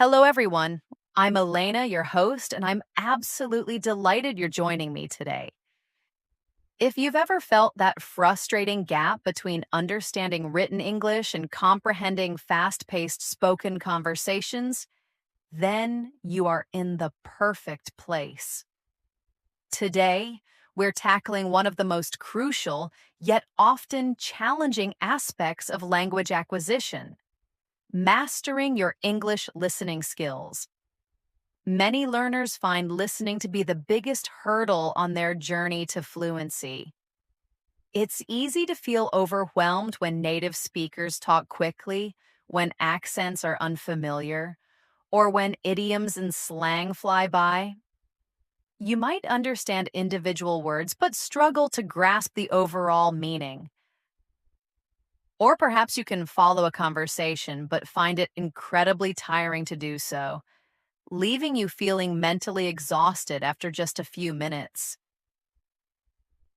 Hello, everyone. I'm Elena, your host, and I'm absolutely delighted you're joining me today. If you've ever felt that frustrating gap between understanding written English and comprehending fast paced spoken conversations, then you are in the perfect place. Today, we're tackling one of the most crucial, yet often challenging aspects of language acquisition: mastering your English listening skills. Many learners find listening to be the biggest hurdle on their journey to fluency. It's easy to feel overwhelmed when native speakers talk quickly, when accents are unfamiliar, or when idioms and slang fly by. You might understand individual words but struggle to grasp the overall meaning. Or perhaps you can follow a conversation but find it incredibly tiring to do so, leaving you feeling mentally exhausted after just a few minutes.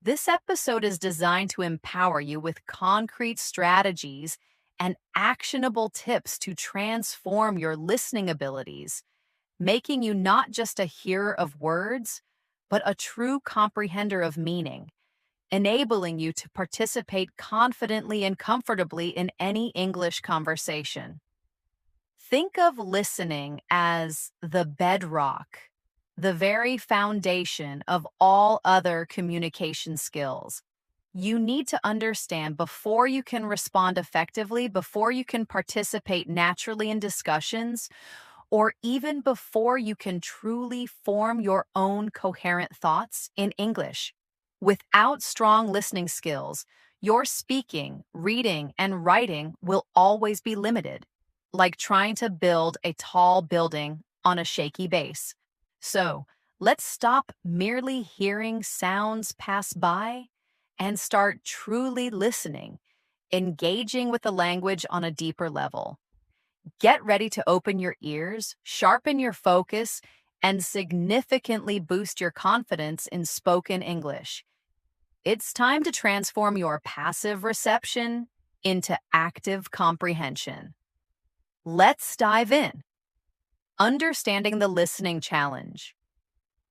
This episode is designed to empower you with concrete strategies and actionable tips to transform your listening abilities, making you not just a hearer of words, but a true comprehender of meaning, enabling you to participate confidently and comfortably in any English conversation. Think of listening as the bedrock, the very foundation of all other communication skills. You need to understand before you can respond effectively, before you can participate naturally in discussions, or even before you can truly form your own coherent thoughts in English. Without strong listening skills, your speaking, reading, and writing will always be limited, like trying to build a tall building on a shaky base. So, let's stop merely hearing sounds pass by and start truly listening, engaging with the language on a deeper level. Get ready to open your ears, sharpen your focus, and significantly boost your confidence in spoken English. It's time to transform your passive reception into active comprehension. Let's dive in. Understanding the listening challenge.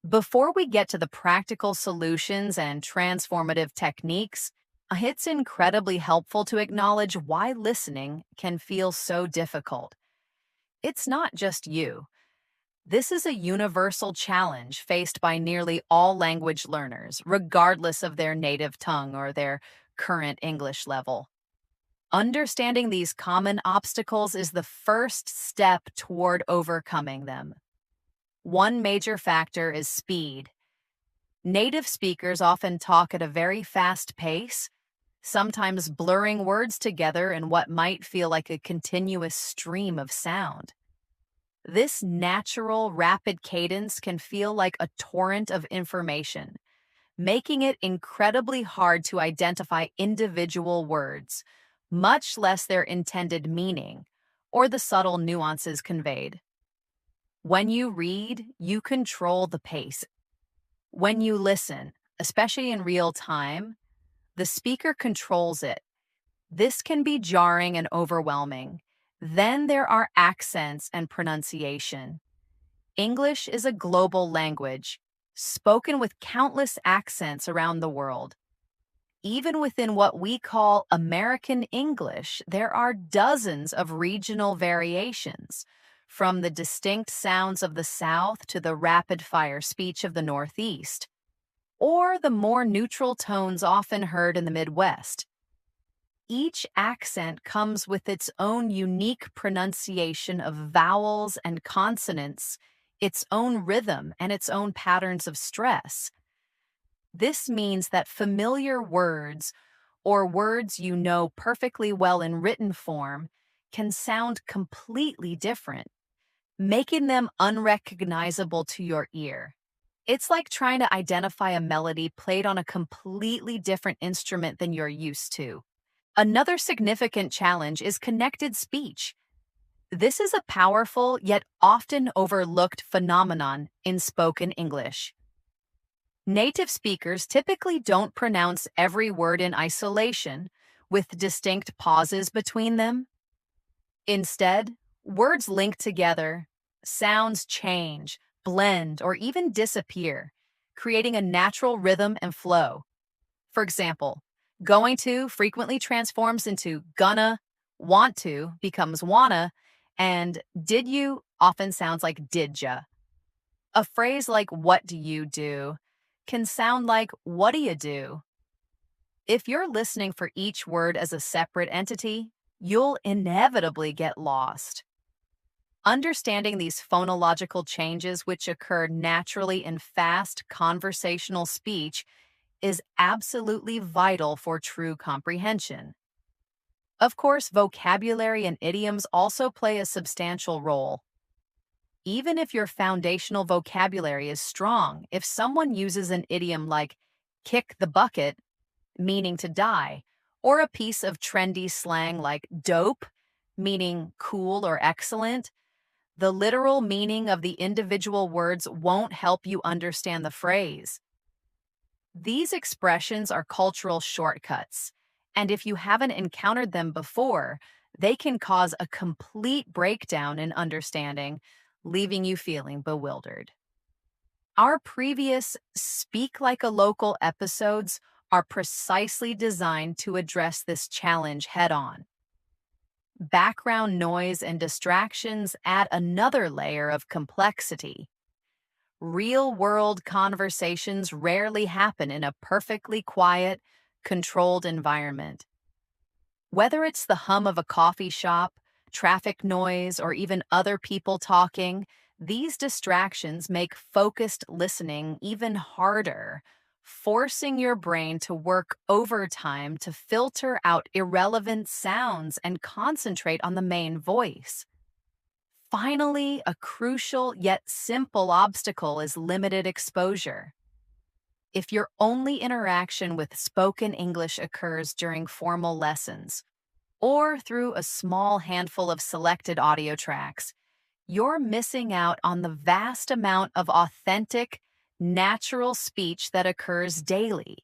Before we get to the practical solutions and transformative techniques, it's incredibly helpful to acknowledge why listening can feel so difficult. It's not just you. This is a universal challenge faced by nearly all language learners, regardless of their native tongue or their current English level. Understanding these common obstacles is the first step toward overcoming them. One major factor is speed. Native speakers often talk at a very fast pace, sometimes blurring words together in what might feel like a continuous stream of sound. This natural, rapid cadence can feel like a torrent of information, making it incredibly hard to identify individual words, much less their intended meaning or the subtle nuances conveyed. When you read, you control the pace. When you listen, especially in real time, the speaker controls it. This can be jarring and overwhelming. Then there are accents and pronunciation. English is a global language, spoken with countless accents around the world. Even within what we call American English, there are dozens of regional variations, from the distinct sounds of the South to the rapid-fire speech of the Northeast, or the more neutral tones often heard in the Midwest. Each accent comes with its own unique pronunciation of vowels and consonants, its own rhythm, and its own patterns of stress. This means that familiar words, or words you know perfectly well in written form, can sound completely different, making them unrecognizable to your ear. It's like trying to identify a melody played on a completely different instrument than you're used to. Another significant challenge is connected speech. This is a powerful yet often overlooked phenomenon in spoken English. Native speakers typically don't pronounce every word in isolation, with distinct pauses between them. Instead, words link together, sounds change, blend, or even disappear, creating a natural rhythm and flow. For example, going to frequently transforms into gonna, want to becomes wanna, and did you often sounds like did ya. A phrase like what do you do can sound like what do you do. If you're listening for each word as a separate entity, you'll inevitably get lost. Understanding these phonological changes, which occur naturally in fast conversational speech, is absolutely vital for true comprehension. Of course, vocabulary and idioms also play a substantial role. Even if your foundational vocabulary is strong, if someone uses an idiom like kick the bucket, meaning to die, or a piece of trendy slang like dope, meaning cool or excellent, the literal meaning of the individual words won't help you understand the phrase. These expressions are cultural shortcuts, and if you haven't encountered them before, they can cause a complete breakdown in understanding, leaving you feeling bewildered. Our previous Speak Like a Local episodes are precisely designed to address this challenge head on. Background noise and distractions add another layer of complexity. Real world conversations rarely happen in a perfectly quiet, controlled environment. Whether it's the hum of a coffee shop, traffic noise, or even other people talking, these distractions make focused listening even harder, forcing your brain to work overtime to filter out irrelevant sounds and concentrate on the main voice. Finally, a crucial yet simple obstacle is limited exposure. If your only interaction with spoken English occurs during formal lessons or through a small handful of selected audio tracks, you're missing out on the vast amount of authentic, natural speech that occurs daily.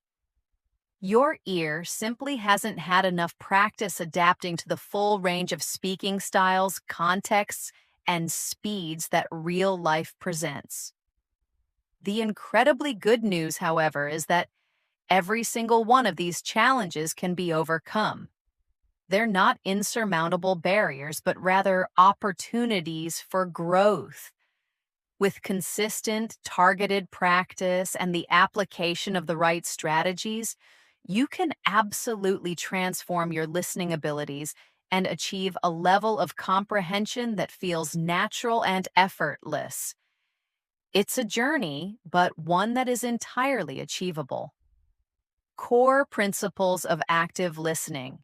Your ear simply hasn't had enough practice adapting to the full range of speaking styles, contexts, and speeds that real life presents. The incredibly good news, however, is that every single one of these challenges can be overcome. They're not insurmountable barriers, but rather opportunities for growth. With consistent, targeted practice and the application of the right strategies, you can absolutely transform your listening abilities and achieve a level of comprehension that feels natural and effortless. It's a journey, but one that is entirely achievable. Core principles of active listening.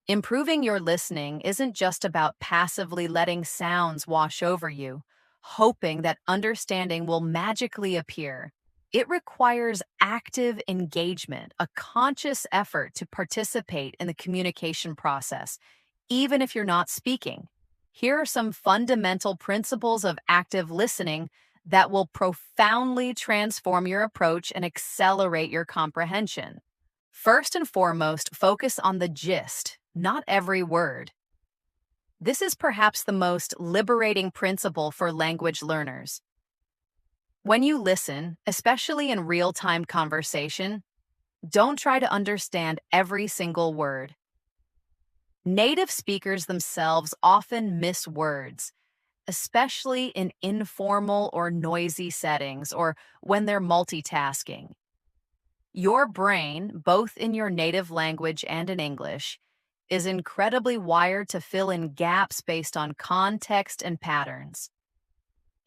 Improving your listening isn't just about passively letting sounds wash over you, hoping that understanding will magically appear. It requires active engagement, a conscious effort to participate in the communication process, even if you're not speaking. Here are some fundamental principles of active listening that will profoundly transform your approach and accelerate your comprehension. First and foremost, focus on the gist, not every word. This is perhaps the most liberating principle for language learners. When you listen, especially in real-time conversation, don't try to understand every single word. Native speakers themselves often miss words, especially in informal or noisy settings or when they're multitasking. Your brain, both in your native language and in English, is incredibly wired to fill in gaps based on context and patterns.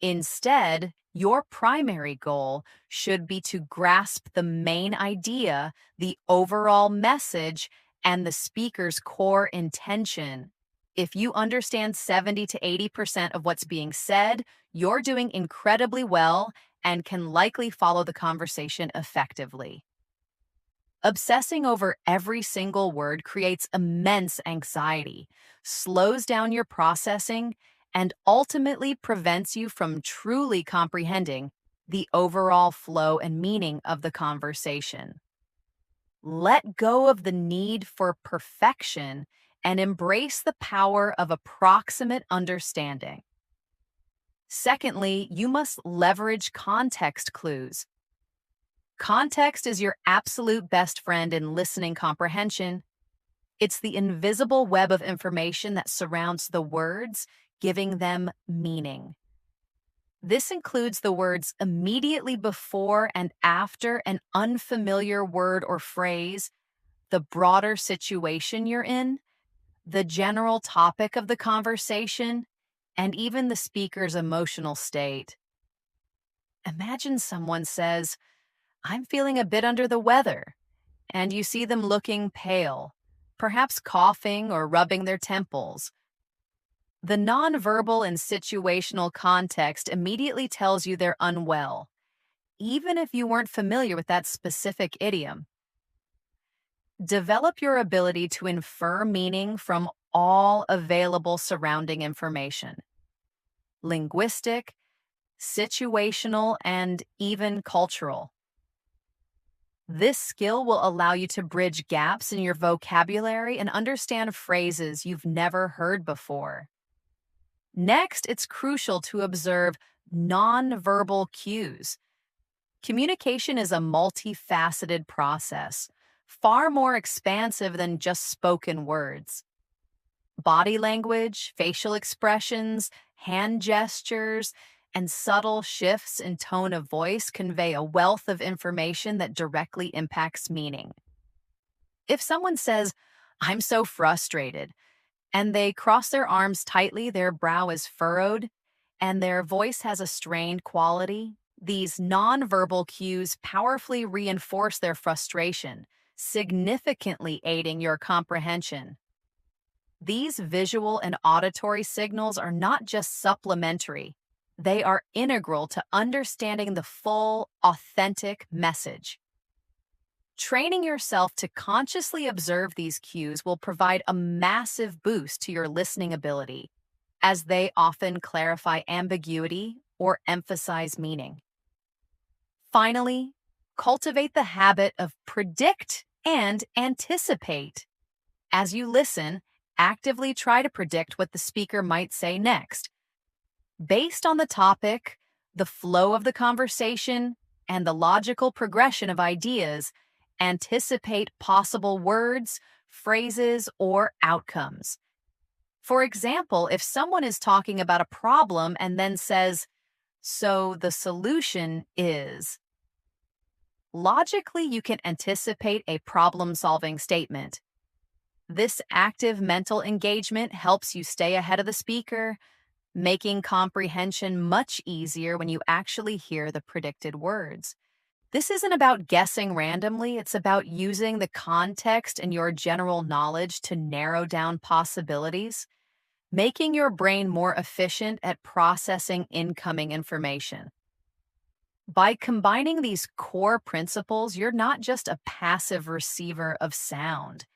Instead, your primary goal should be to grasp the main idea, the overall message, and the speaker's core intention. If you understand 70 to 80% of what's being said, you're doing incredibly well and can likely follow the conversation effectively. Obsessing over every single word creates immense anxiety, slows down your processing, and ultimately prevents you from truly comprehending the overall flow and meaning of the conversation. Let go of the need for perfection and embrace the power of approximate understanding. Secondly, you must leverage context clues. Context is your absolute best friend in listening comprehension. It's the invisible web of information that surrounds the words, giving them meaning. This includes the words immediately before and after an unfamiliar word or phrase, the broader situation you're in, the general topic of the conversation, and even the speaker's emotional state. Imagine someone says, "I'm feeling a bit under the weather," and you see them looking pale, perhaps coughing or rubbing their temples. The nonverbal and situational context immediately tells you they're unwell, even if you weren't familiar with that specific idiom. Develop your ability to infer meaning from all available surrounding information: linguistic, situational, and even cultural. This skill will allow you to bridge gaps in your vocabulary and understand phrases you've never heard before. Next, it's crucial to observe nonverbal cues. Communication is a multifaceted process, far more expansive than just spoken words. Body language, facial expressions, hand gestures, and subtle shifts in tone of voice convey a wealth of information that directly impacts meaning. If someone says, "I'm so frustrated," and they cross their arms tightly, their brow is furrowed, and their voice has a strained quality, these nonverbal cues powerfully reinforce their frustration, significantly aiding your comprehension. These visual and auditory signals are not just supplementary, they are integral to understanding the full, authentic message. Training yourself to consciously observe these cues will provide a massive boost to your listening ability, as they often clarify ambiguity or emphasize meaning. Finally, cultivate the habit of predict and anticipate. As you listen, actively try to predict what the speaker might say next. Based on the topic, the flow of the conversation, and the logical progression of ideas, anticipate possible words, phrases, or outcomes. For example, if someone is talking about a problem and then says, "So the solution is," logically you can anticipate a problem-solving statement. This active mental engagement helps you stay ahead of the speaker, making comprehension much easier when you actually hear the predicted words. This isn't about guessing randomly, it's about using the context and your general knowledge to narrow down possibilities, making your brain more efficient at processing incoming information. By combining these core principles, you're not just a passive receiver of sound.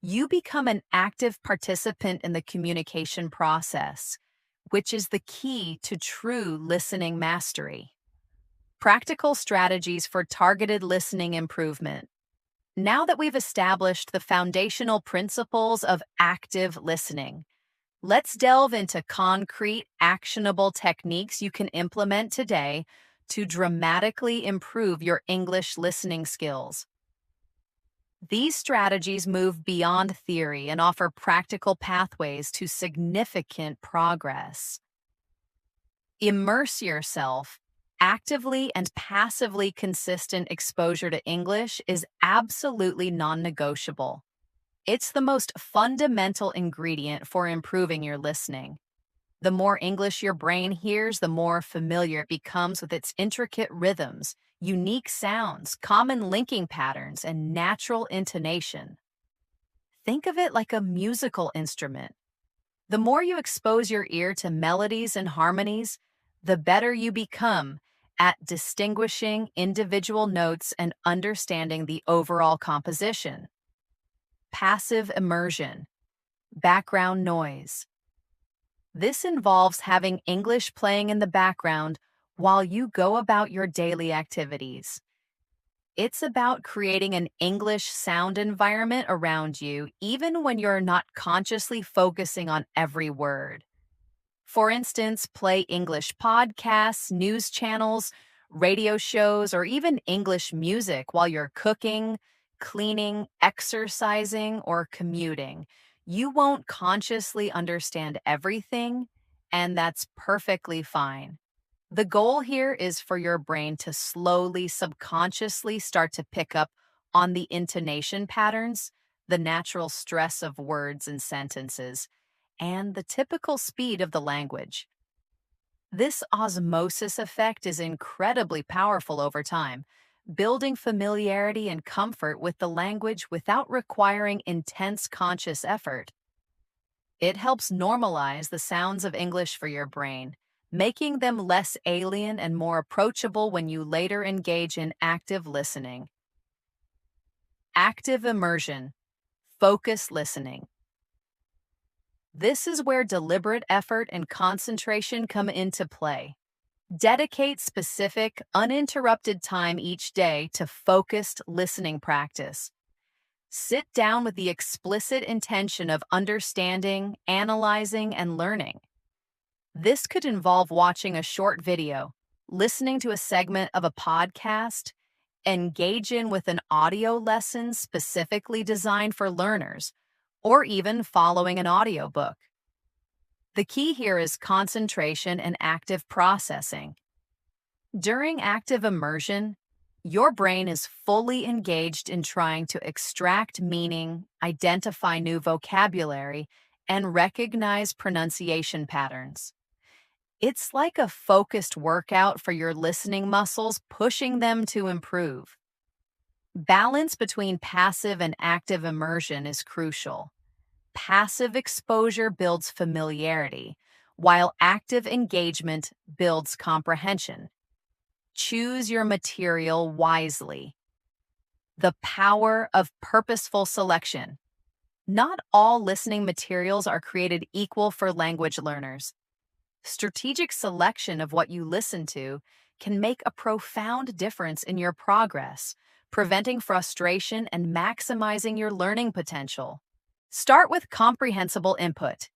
You become an active participant in the communication process, which is the key to true listening mastery. Practical strategies for targeted listening improvement. Now that we've established the foundational principles of active listening, let's delve into concrete, actionable techniques you can implement today to dramatically improve your English listening skills. These strategies move beyond theory and offer practical pathways to significant progress. Immerse yourself. Actively and passively consistent exposure to English is absolutely non-negotiable. It's the most fundamental ingredient for improving your listening. The more English your brain hears, the more familiar it becomes with its intricate rhythms, unique sounds, common linking patterns, and natural intonation. Think of it like a musical instrument. The more you expose your ear to melodies and harmonies, the better you become at distinguishing individual notes and understanding the overall composition. Passive immersion, background noise. This involves having English playing in the background while you go about your daily activities. It's about creating an English sound environment around you, even when you're not consciously focusing on every word. For instance, play English podcasts, news channels, radio shows, or even English music while you're cooking, cleaning, exercising, or commuting. You won't consciously understand everything, and that's perfectly fine. The goal here is for your brain to slowly, subconsciously start to pick up on the intonation patterns, the natural stress of words and sentences, and the typical speed of the language. This osmosis effect is incredibly powerful over time, building familiarity and comfort with the language without requiring intense conscious effort. It helps normalize the sounds of English for your brain, making them less alien and more approachable when you later engage in active listening. Active immersion, focused listening. This is where deliberate effort and concentration come into play. Dedicate specific, uninterrupted time each day to focused listening practice. Sit down with the explicit intention of understanding, analyzing, and learning. This could involve watching a short video, listening to a segment of a podcast, engage in with an audio lesson specifically designed for learners, or even following an audiobook. The key here is concentration and active processing. During active immersion, your brain is fully engaged in trying to extract meaning, identify new vocabulary, and recognize pronunciation patterns. It's like a focused workout for your listening muscles, pushing them to improve. Balance between passive and active immersion is crucial. Passive exposure builds familiarity, while active engagement builds comprehension. Choose your material wisely. The power of purposeful selection. Not all listening materials are created equal for language learners. Strategic selection of what you listen to can make a profound difference in your progress, preventing frustration and maximizing your learning potential. Start with comprehensible input.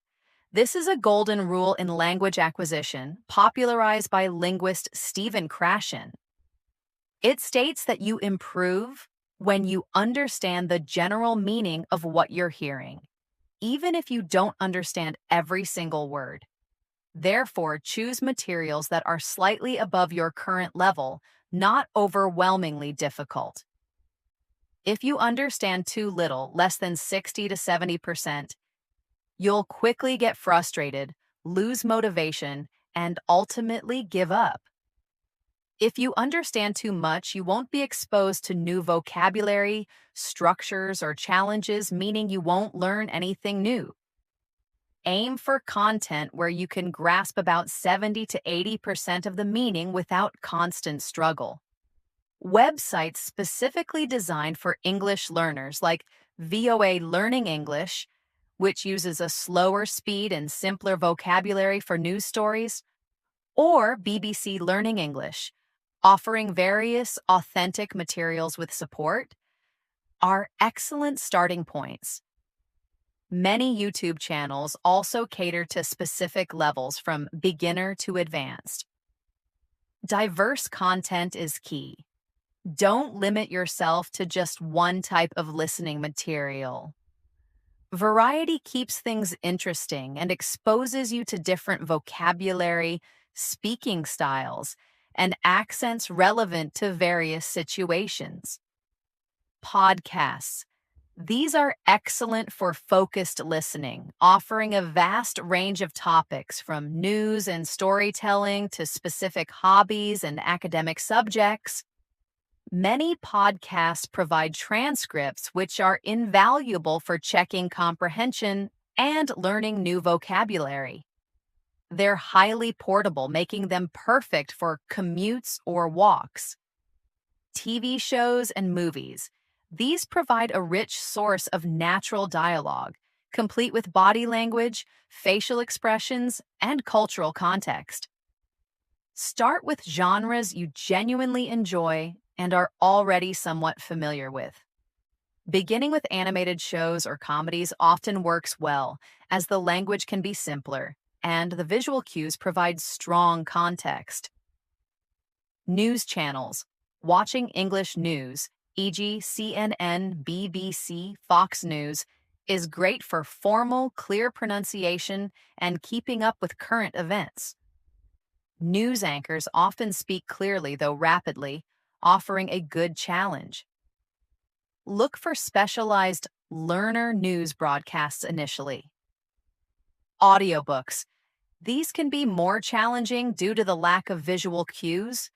This is a golden rule in language acquisition, popularized by linguist Stephen Krashen. It states that you improve when you understand the general meaning of what you're hearing, even if you don't understand every single word. Therefore, choose materials that are slightly above your current level, not overwhelmingly difficult. If you understand too little, less than 60 to 70%, you'll quickly get frustrated, lose motivation, and ultimately give up. If you understand too much, you won't be exposed to new vocabulary, structures, or challenges, meaning you won't learn anything new. Aim for content where you can grasp about 70 to 80% of the meaning without constant struggle. Websites specifically designed for English learners like VOA Learning English, which uses a slower speed and simpler vocabulary for news stories, or BBC Learning English, offering various authentic materials with support, are excellent starting points. Many YouTube channels also cater to specific levels from beginner to advanced. Diverse content is key. Don't limit yourself to just one type of listening material. Variety keeps things interesting and exposes you to different vocabulary, speaking styles, and accents relevant to various situations. Podcasts. These are excellent for focused listening, offering a vast range of topics from news and storytelling to specific hobbies and academic subjects. Many podcasts provide transcripts, which are invaluable for checking comprehension and learning new vocabulary. They're highly portable, making them perfect for commutes or walks. TV shows and movies. These provide a rich source of natural dialogue, complete with body language, facial expressions, and cultural context. Start with genres you genuinely enjoy and are already somewhat familiar with. Beginning with animated shows or comedies often works well, as the language can be simpler and the visual cues provide strong context. News channels. Watching English news, e.g., CNN, BBC, Fox News, is great for formal, clear pronunciation and keeping up with current events. News anchors often speak clearly, though rapidly, offering a good challenge. Look for specialized learner news broadcasts initially. Audiobooks. These can be more challenging due to the lack of visual cues,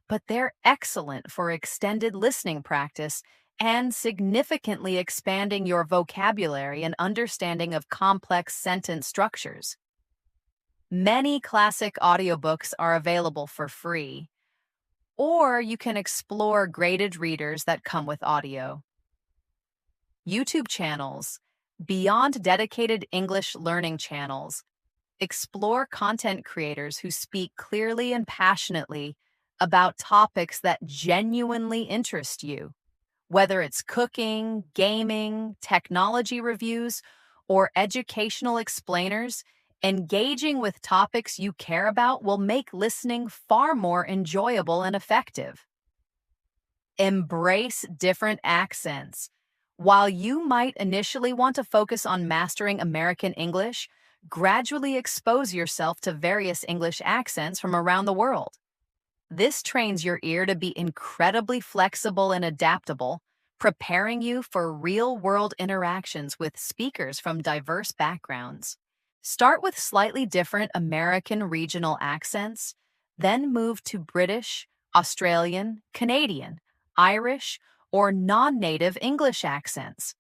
but they're excellent for extended listening practice and significantly expanding your vocabulary and understanding of complex sentence structures. Many classic audiobooks are available for free, or you can explore graded readers that come with audio. YouTube channels. Beyond dedicated English learning channels, explore content creators who speak clearly and passionately about topics that genuinely interest you. Whether it's cooking, gaming, technology reviews, or educational explainers, engaging with topics you care about will make listening far more enjoyable and effective. Embrace different accents. While you might initially want to focus on mastering American English, gradually expose yourself to various English accents from around the world. This trains your ear to be incredibly flexible and adaptable, preparing you for real-world interactions with speakers from diverse backgrounds. Start with slightly different American regional accents, then move to British, Australian, Canadian, Irish, or non-native English accents.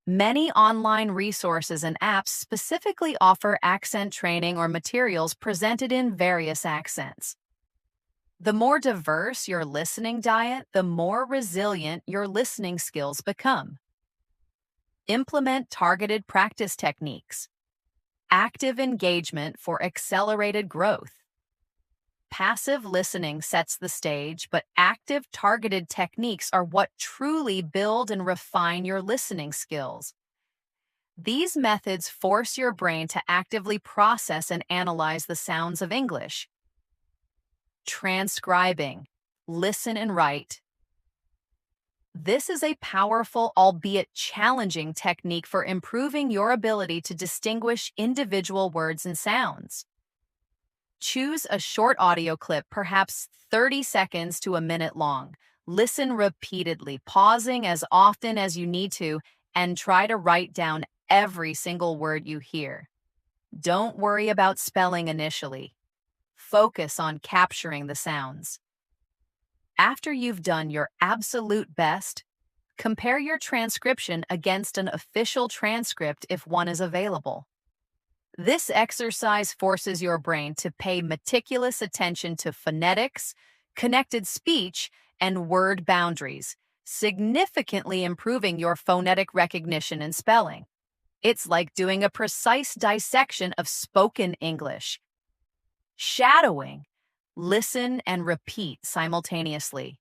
Many online resources and apps specifically offer accent training or materials presented in various accents. The more diverse your listening diet, the more resilient your listening skills become. Implement targeted practice techniques. Active engagement for accelerated growth. Passive listening sets the stage, but active targeted techniques are what truly build and refine your listening skills. These methods force your brain to actively process and analyze the sounds of English. Transcribing. Listen and write. This is a powerful, albeit challenging, technique for improving your ability to distinguish individual words and sounds. Choose a short audio clip, perhaps 30 seconds to a minute long. Listen repeatedly, pausing as often as you need to, and try to write down every single word you hear. Don't worry about spelling initially. Focus on capturing the sounds. After you've done your absolute best, compare your transcription against an official transcript if one is available. This exercise forces your brain to pay meticulous attention to phonetics, connected speech, and word boundaries, significantly improving your phonetic recognition and spelling. It's like doing a precise dissection of spoken English. Shadowing. Listen and repeat simultaneously.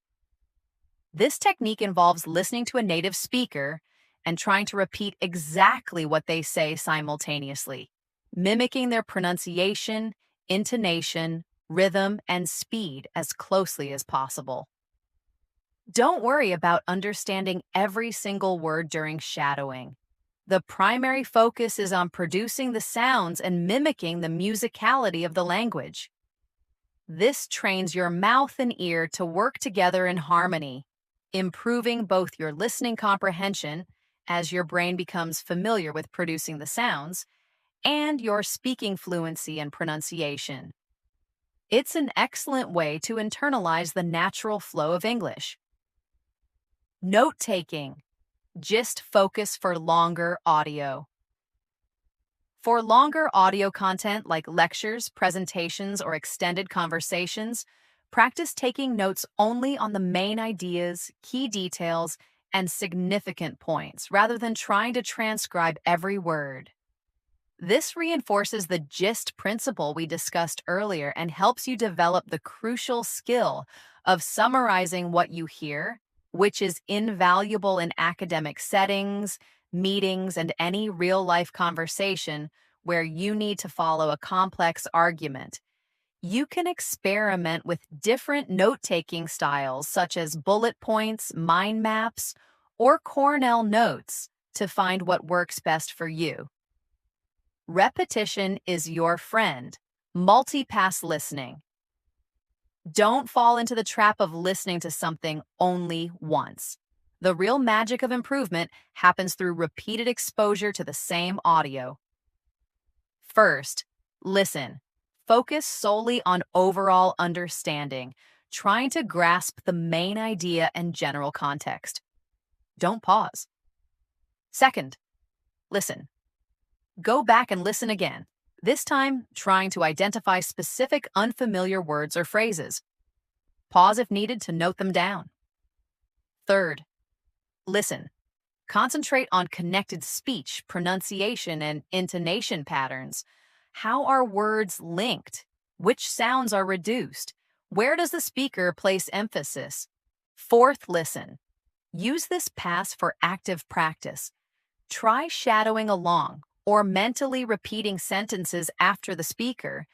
This technique involves listening to a native speaker and trying to repeat exactly what they say simultaneously, mimicking their pronunciation, intonation, rhythm, and speed as closely as possible. Don't worry about understanding every single word during shadowing. The primary focus is on producing the sounds and mimicking the musicality of the language. This trains your mouth and ear to work together in harmony, improving both your listening comprehension, as your brain becomes familiar with producing the sounds, and your speaking fluency and pronunciation. It's an excellent way to internalize the natural flow of English. Note-taking. Gist focus for longer audio. For longer audio content like lectures, presentations, or extended conversations, practice taking notes only on the main ideas, key details, and significant points, rather than trying to transcribe every word. This reinforces the gist principle we discussed earlier and helps you develop the crucial skill of summarizing what you hear, which is invaluable in academic settings, meetings, and any real-life conversation where you need to follow a complex argument. You can experiment with different note-taking styles such as bullet points, mind maps, or Cornell notes to find what works best for you. Repetition is your friend. Multipass listening. Don't fall into the trap of listening to something only once. The real magic of improvement happens through repeated exposure to the same audio. First, listen. Focus solely on overall understanding, trying to grasp the main idea and general context. Don't pause. Second, listen. Go back and listen again, this time trying to identify specific unfamiliar words or phrases. Pause if needed to note them down. Third, listen. Concentrate on connected speech, pronunciation, and intonation patterns. How are words linked? Which sounds are reduced? Where does the speaker place emphasis? Fourth, listen. Use this pass for active practice. Try shadowing along or mentally repeating sentences after the speaker,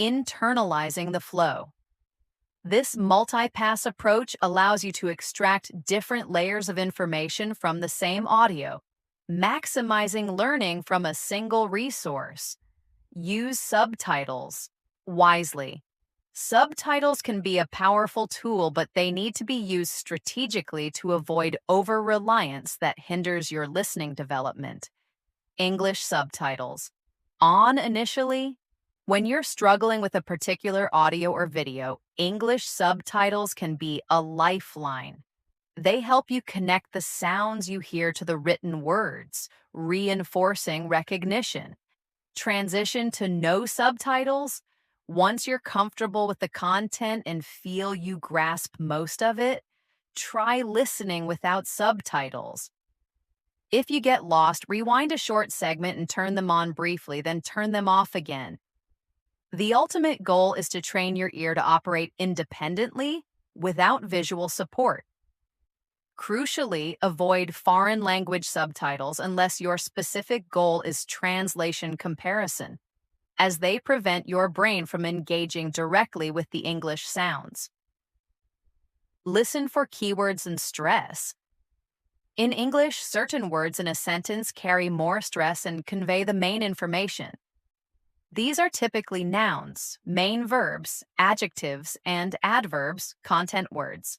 internalizing the flow. This multi-pass approach allows you to extract different layers of information from the same audio, maximizing learning from a single resource. Use subtitles wisely. Subtitles can be a powerful tool, but they need to be used strategically to avoid over-reliance that hinders your listening development. English subtitles. On initially. When you're struggling with a particular audio or video, English subtitles can be a lifeline. They help you connect the sounds you hear to the written words, reinforcing recognition. Transition to no subtitles. Once you're comfortable with the content and feel you grasp most of it, try listening without subtitles. If you get lost, rewind a short segment and turn them on briefly, then turn them off again. The ultimate goal is to train your ear to operate independently without visual support. Crucially, avoid foreign language subtitles unless your specific goal is translation comparison, as they prevent your brain from engaging directly with the English sounds. Listen for keywords and stress. In English, certain words in a sentence carry more stress and convey the main information. These are typically nouns, main verbs, adjectives, and adverbs, content words.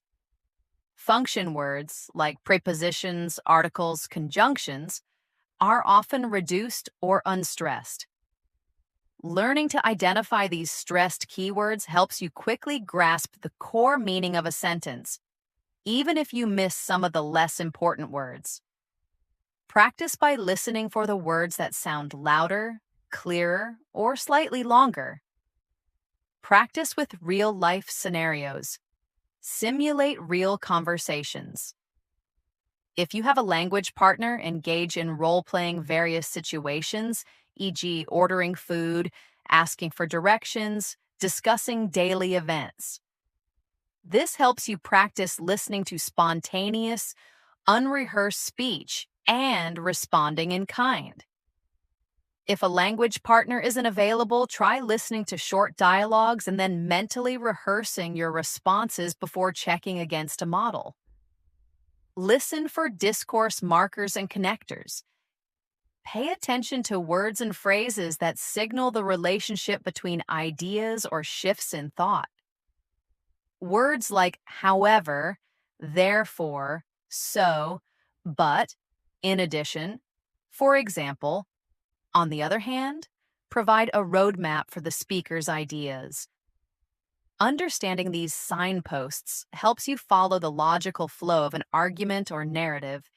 Function words, like prepositions, articles, conjunctions, are often reduced or unstressed. Learning to identify these stressed keywords helps you quickly grasp the core meaning of a sentence, even if you miss some of the less important words. Practice by listening for the words that sound louder, clearer, or slightly longer. Practice with real-life scenarios. Simulate real conversations. If you have a language partner, engage in role-playing various situations, e.g., ordering food, asking for directions, discussing daily events. This helps you practice listening to spontaneous, unrehearsed speech and responding in kind. If a language partner isn't available, try listening to short dialogues and then mentally rehearsing your responses before checking against a model. Listen for discourse markers and connectors. Pay attention to words and phrases that signal the relationship between ideas or shifts in thought. Words like however, therefore, so, but, in addition, for example, on the other hand, provide a roadmap for the speaker's ideas. Understanding these signposts helps you follow the logical flow of an argument or narrative,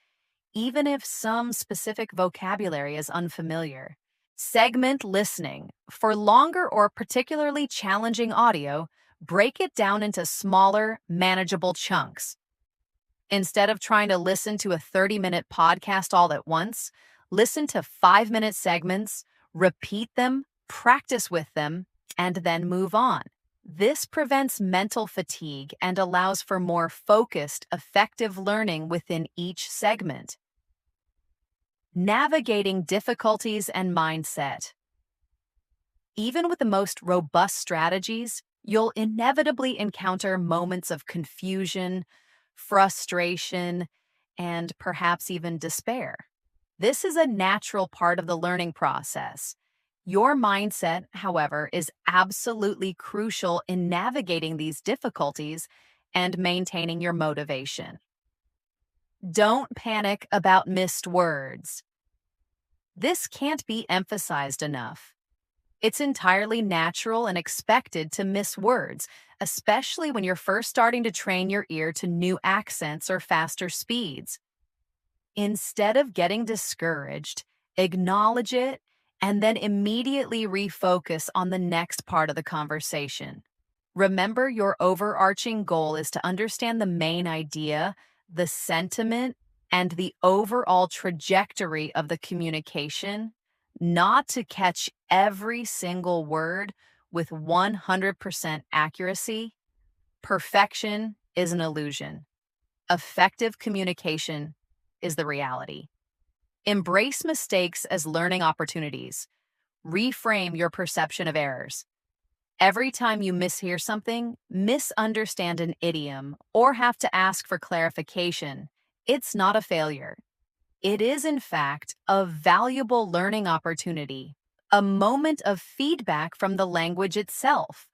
even if some specific vocabulary is unfamiliar. Segment listening. For longer or particularly challenging audio, break it down into smaller, manageable chunks. Instead of trying to listen to a 30-minute podcast all at once, listen to 5-minute segments, repeat them, practice with them, and then move on. This prevents mental fatigue and allows for more focused, effective learning within each segment. Navigating difficulties and mindset. Even with the most robust strategies, you'll inevitably encounter moments of confusion, frustration, and perhaps even despair. This is a natural part of the learning process. Your mindset, however, is absolutely crucial in navigating these difficulties and maintaining your motivation. Don't panic about missed words. This can't be emphasized enough. It's entirely natural and expected to miss words, especially when you're first starting to train your ear to new accents or faster speeds. Instead of getting discouraged, acknowledge it and then immediately refocus on the next part of the conversation. Remember, your overarching goal is to understand the main idea, the sentiment, and the overall trajectory of the communication, not to catch every single word with 100% accuracy. Perfection is an illusion. Effective communication is the reality. Embrace mistakes as learning opportunities. Reframe your perception of errors. Every time you mishear something, misunderstand an idiom, or have to ask for clarification, it's not a failure. It is, in fact, a valuable learning opportunity, a moment of feedback from the language itself.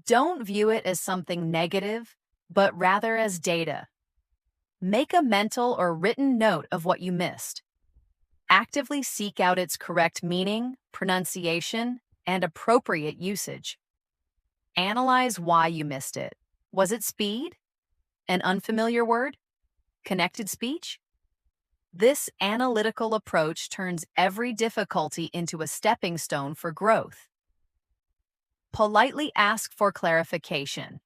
Don't view it as something negative, but rather as data. Make a mental or written note of what you missed. Actively seek out its correct meaning, pronunciation, and appropriate usage. Analyze why you missed it. Was it speed? An unfamiliar word? Connected speech? This analytical approach turns every difficulty into a stepping stone for growth. Politely ask for clarification.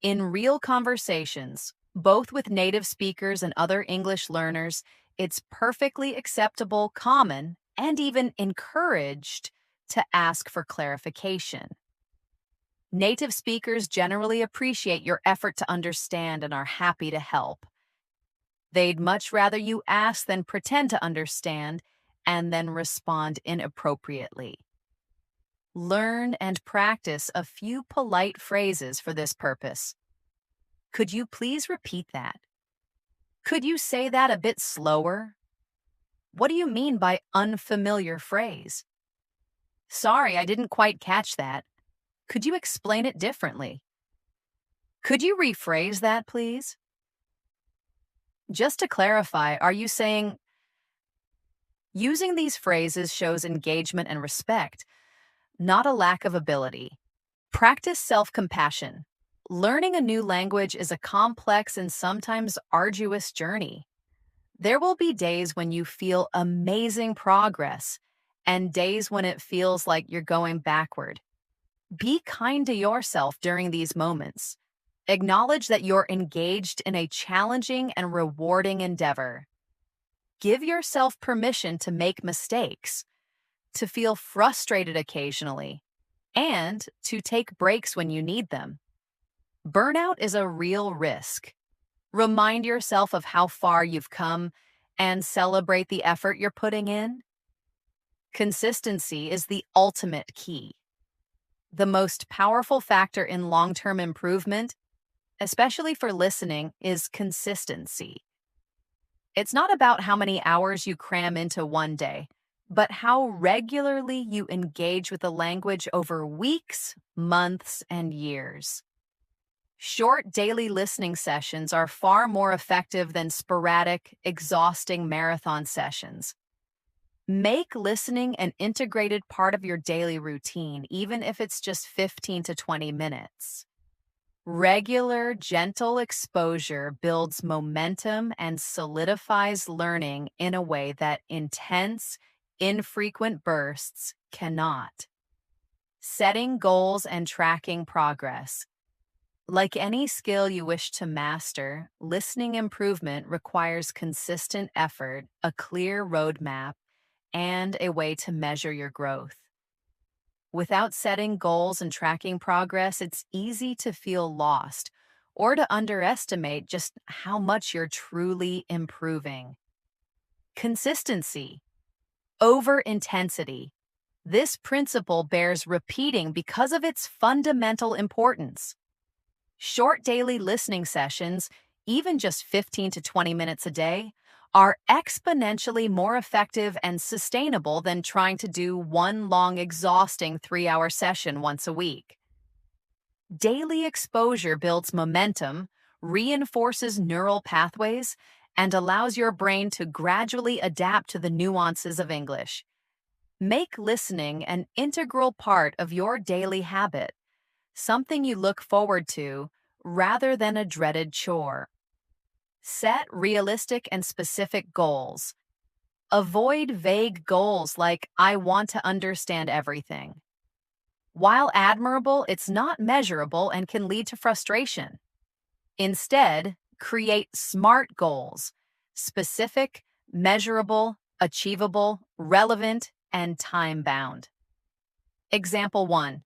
In real conversations, both with native speakers and other English learners, it's perfectly acceptable, common, and even encouraged to ask for clarification. Native speakers generally appreciate your effort to understand and are happy to help. They'd much rather you ask than pretend to understand and then respond inappropriately. Learn and practice a few polite phrases for this purpose. Could you please repeat that? Could you say that a bit slower? What do you mean by unfamiliar phrase? Sorry, I didn't quite catch that. Could you explain it differently? Could you rephrase that, please? Just to clarify, are you saying using these phrases shows engagement and respect, not a lack of ability? Practice self-compassion. Learning a new language is a complex and sometimes arduous journey. There will be days when you feel amazing progress and days when it feels like you're going backward. Be kind to yourself during these moments. Acknowledge that you're engaged in a challenging and rewarding endeavor. Give yourself permission to make mistakes, to feel frustrated occasionally, and to take breaks when you need them. Burnout is a real risk. Remind yourself of how far you've come and celebrate the effort you're putting in. Consistency is the ultimate key. The most powerful factor in long-term improvement, especially for listening, is consistency. It's not about how many hours you cram into one day, but how regularly you engage with the language over weeks, months, and years. Short daily listening sessions are far more effective than sporadic, exhausting marathon sessions. Make listening an integrated part of your daily routine, even if it's just 15 to 20 minutes. Regular, gentle exposure builds momentum and solidifies learning in a way that intense, infrequent bursts cannot. Setting goals and tracking progress. Like any skill you wish to master, listening improvement requires consistent effort, a clear roadmap, and a way to measure your growth. Without setting goals and tracking progress, it's easy to feel lost or to underestimate just how much you're truly improving. Consistency over intensity. This principle bears repeating because of its fundamental importance. Short daily listening sessions, even just 15 to 20 minutes a day, are exponentially more effective and sustainable than trying to do one long, exhausting 3-hour session once a week. Daily exposure builds momentum, reinforces neural pathways, and allows your brain to gradually adapt to the nuances of English. Make listening an integral part of your daily habit, something you look forward to rather than a dreaded chore. Set realistic and specific goals. Avoid vague goals like, I want to understand everything. While admirable, it's not measurable and can lead to frustration. Instead, create SMART goals: specific, measurable, achievable, relevant, and time-bound. Example 1.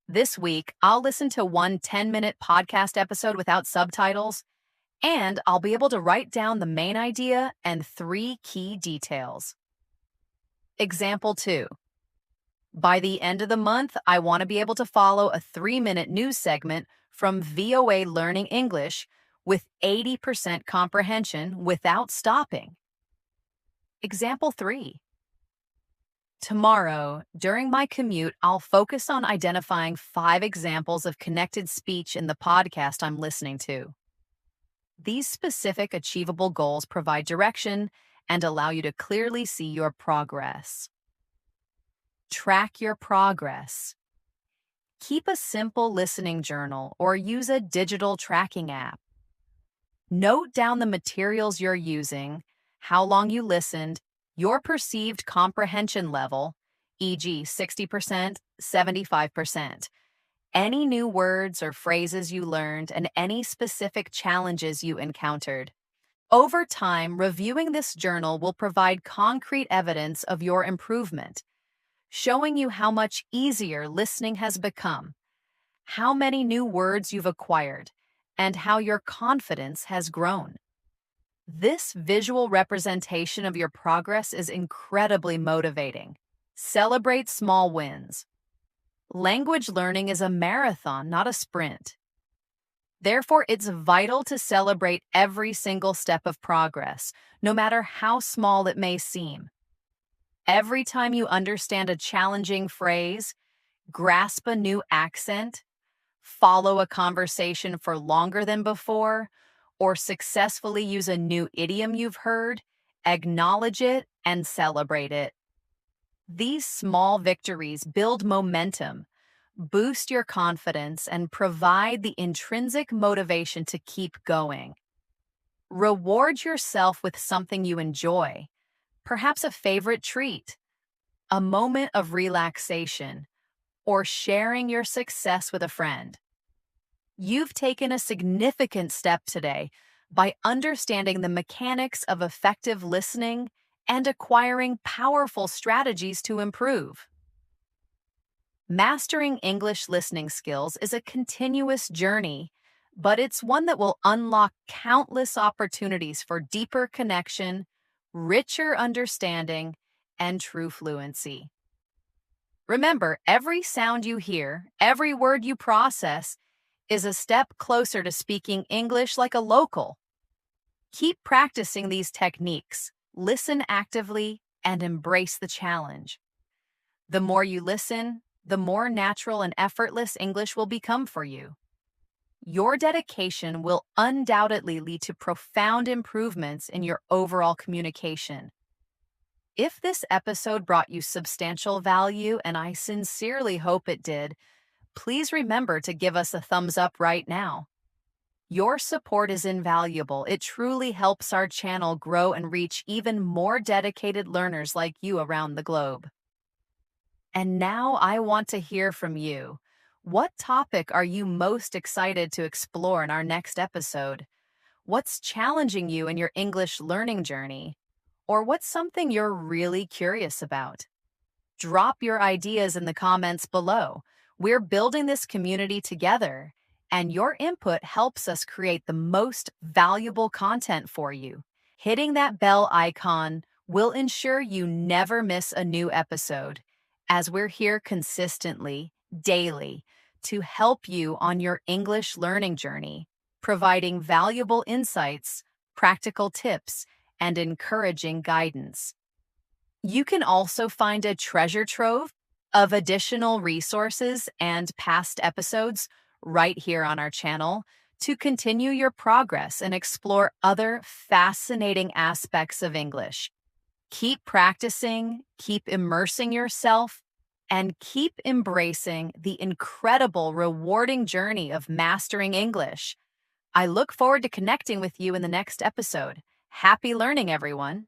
This week, I'll listen to one 10-minute podcast episode without subtitles, and I'll be able to write down the main idea and 3 key details. Example 2. By the end of the month, I want to be able to follow a 3-minute news segment from VOA Learning English with 80% comprehension without stopping. Example 3. Tomorrow, during my commute, I'll focus on identifying 5 examples of connected speech in the podcast I'm listening to. These specific, achievable goals provide direction and allow you to clearly see your progress. Track your progress. Keep a simple listening journal or use a digital tracking app. Note down the materials you're using, how long you listened, your perceived comprehension level, e.g. 60%, 75%, any new words or phrases you learned, and any specific challenges you encountered. Over time, reviewing this journal will provide concrete evidence of your improvement, showing you how much easier listening has become, how many new words you've acquired, and how your confidence has grown. This visual representation of your progress is incredibly motivating. Celebrate small wins. Language learning is a marathon, not a sprint. Therefore, it's vital to celebrate every single step of progress, no matter how small it may seem. Every time you understand a challenging phrase, grasp a new accent, follow a conversation for longer than before, or successfully use a new idiom you've heard, acknowledge it and celebrate it. These small victories build momentum, boost your confidence, and provide the intrinsic motivation to keep going. Reward yourself with something you enjoy, perhaps a favorite treat, a moment of relaxation, or sharing your success with a friend. You've taken a significant step today by understanding the mechanics of effective listening and acquiring powerful strategies to improve. Mastering English listening skills is a continuous journey, but it's one that will unlock countless opportunities for deeper connection, richer understanding, and true fluency. Remember, every sound you hear, every word you process, is a step closer to speaking English like a local. Keep practicing these techniques, listen actively, and embrace the challenge. The more you listen, the more natural and effortless English will become for you. Your dedication will undoubtedly lead to profound improvements in your overall communication. If this episode brought you substantial value, and I sincerely hope it did, please remember to give us a thumbs up right now. Your support is invaluable. It truly helps our channel grow and reach even more dedicated learners like you around the globe. And now I want to hear from you. What topic are you most excited to explore in our next episode? What's challenging you in your English learning journey? Or what's something you're really curious about? Drop your ideas in the comments below. We're building this community together, and your input helps us create the most valuable content for you. Hitting that bell icon will ensure you never miss a new episode, as we're here consistently, daily, to help you on your English learning journey, providing valuable insights, practical tips, and encouraging guidance. You can also find a treasure trove of additional resources and past episodes right here on our channel to continue your progress and explore other fascinating aspects of English. Keep practicing, keep immersing yourself, and keep embracing the incredible, rewarding journey of mastering English. I look forward to connecting with you in the next episode. Happy learning, everyone.